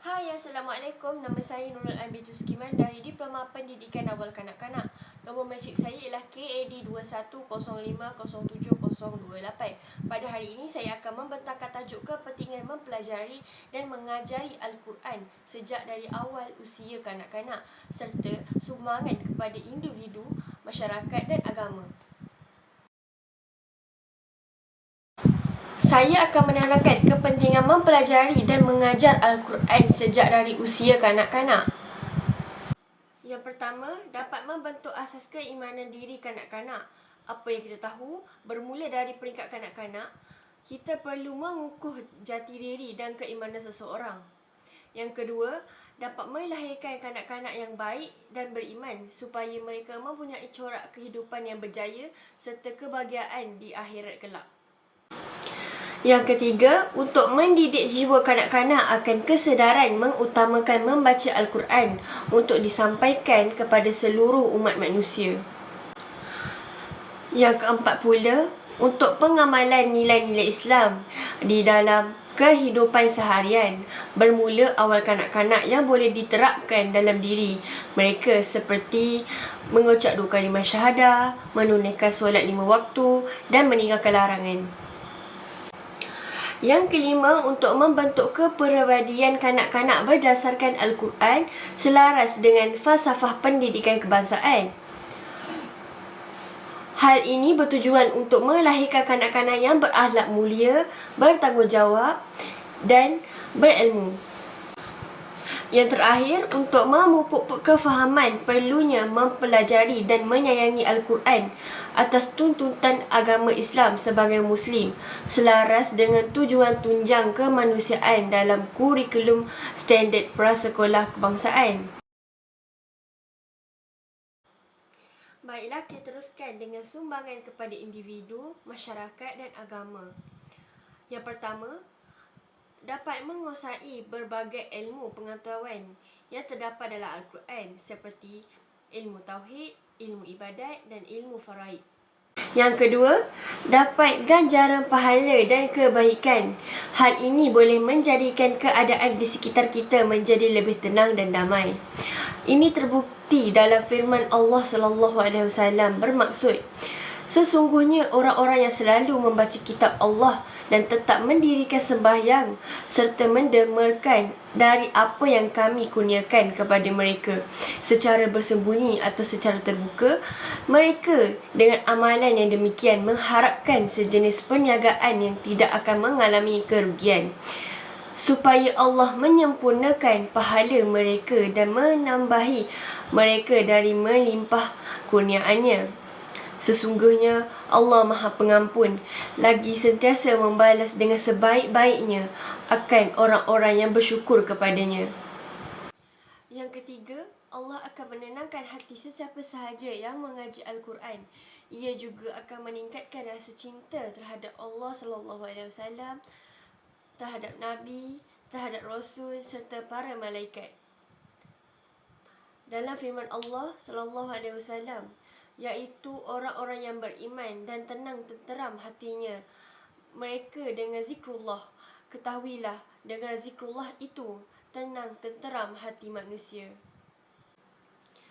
Hai, Assalamualaikum. Nama saya Nurul Ambi Tuskiman dari Diploma Pendidikan Awal Kanak-Kanak. Nombor matrik saya ialah KAD 21050708. Pada hari ini saya akan membentangkan tajuk kepentingan mempelajari dan mengajari Al-Quran sejak dari awal usia kanak-kanak serta sumbangan kepada individu, masyarakat dan agama. Saya akan menerangkan kepentingan mempelajari dan mengajar Al-Quran sejak dari usia kanak-kanak. Yang pertama, dapat membentuk asas keimanan diri kanak-kanak. Apa yang kita tahu, bermula dari peringkat kanak-kanak, kita perlu mengukuh jati diri dan keimanan seseorang. Yang kedua, dapat melahirkan kanak-kanak yang baik dan beriman supaya mereka mempunyai corak kehidupan yang berjaya serta kebahagiaan di akhirat kelak. Yang ketiga, untuk mendidik jiwa kanak-kanak akan kesedaran mengutamakan membaca Al-Quran untuk disampaikan kepada seluruh umat manusia. Yang keempat pula, untuk pengamalan nilai-nilai Islam di dalam kehidupan seharian, bermula awal kanak-kanak yang boleh diterapkan dalam diri mereka seperti mengucap 2 kalimah syahadah, menunaikan solat 5 waktu dan meninggalkan larangan. Yang kelima, untuk membentuk kepribadian kanak-kanak berdasarkan Al-Quran selaras dengan falsafah pendidikan kebangsaan. Hal ini bertujuan untuk melahirkan kanak-kanak yang berakhlak mulia, bertanggungjawab dan berilmu. Yang terakhir, untuk memupuk kefahaman perlunya mempelajari dan menyayangi Al-Quran atas tuntutan agama Islam sebagai Muslim selaras dengan tujuan tunjang kemanusiaan dalam kurikulum standard prasekolah kebangsaan. Baiklah, kita teruskan dengan sumbangan kepada individu, masyarakat dan agama. Yang pertama, dapat menguasai berbagai ilmu pengetahuan yang terdapat dalam Al-Quran seperti ilmu tauhid, ilmu ibadat dan ilmu faraid. Yang kedua, dapat ganjaran pahala dan kebaikan. Hal ini boleh menjadikan keadaan di sekitar kita menjadi lebih tenang dan damai. Ini terbukti dalam firman Allah SAW bermaksud, sesungguhnya orang-orang yang selalu membaca kitab Allah dan tetap mendirikan sembahyang serta mendermakan dari apa yang kami kurniakan kepada mereka secara bersembunyi atau secara terbuka, mereka dengan amalan yang demikian mengharapkan sejenis perniagaan yang tidak akan mengalami kerugian, supaya Allah menyempurnakan pahala mereka dan menambahi mereka dari melimpah kurniaannya. Sesungguhnya Allah Maha Pengampun, lagi sentiasa membalas dengan sebaik-baiknya akan orang-orang yang bersyukur kepadanya. Yang ketiga, Allah akan menenangkan hati sesiapa sahaja yang mengaji Al-Quran. Ia juga akan meningkatkan rasa cinta terhadap Allah SAW, terhadap Nabi, terhadap Rasul serta para malaikat. Dalam firman Allah SAW, iaitu orang-orang yang beriman dan tenang tenteram hatinya mereka dengan zikrullah. Ketahuilah, dengan zikrullah itu tenang tenteram hati manusia.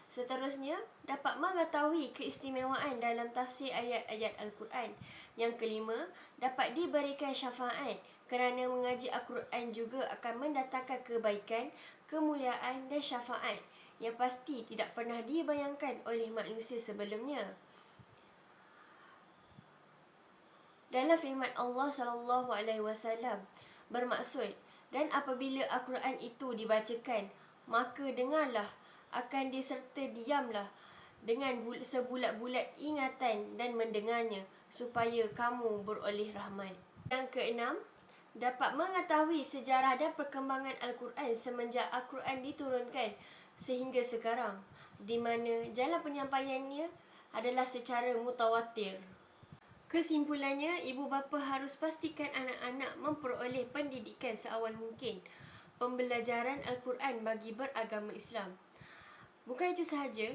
Seterusnya, dapat mengetahui keistimewaan dalam tafsir ayat-ayat Al-Quran. Yang kelima, dapat diberikan syafaat kerana mengaji Al-Quran juga akan mendatangkan kebaikan, kemuliaan dan syafaat yang pasti tidak pernah dibayangkan oleh manusia sebelumnya. Dalam firman Allah SAW bermaksud, dan apabila Al-Quran itu dibacakan, maka dengarlah, akan diserta diamlah dengan sebulat-bulat ingatan dan mendengarnya supaya kamu beroleh rahmat. Yang keenam, dapat mengetahui sejarah dan perkembangan Al-Quran semenjak Al-Quran diturunkan sehingga sekarang, di mana jalan penyampaiannya adalah secara mutawatir. Kesimpulannya, ibu bapa harus pastikan anak-anak memperoleh pendidikan seawal mungkin pembelajaran Al-Quran bagi beragama Islam. Bukan itu sahaja,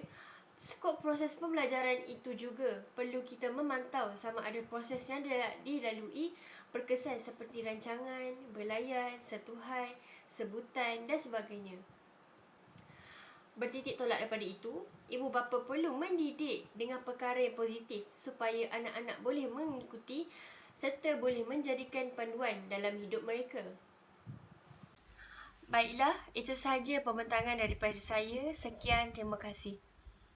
Skop proses pembelajaran itu juga perlu kita memantau sama ada proses yang dilalui berkesan seperti rancangan, belayan, setuhai, sebutan dan sebagainya. Bertitik tolak daripada itu, ibu bapa perlu mendidik dengan perkara yang positif supaya anak-anak boleh mengikuti serta boleh menjadikan panduan dalam hidup mereka. Baiklah, itu sahaja pembentangan daripada saya. Sekian, terima kasih.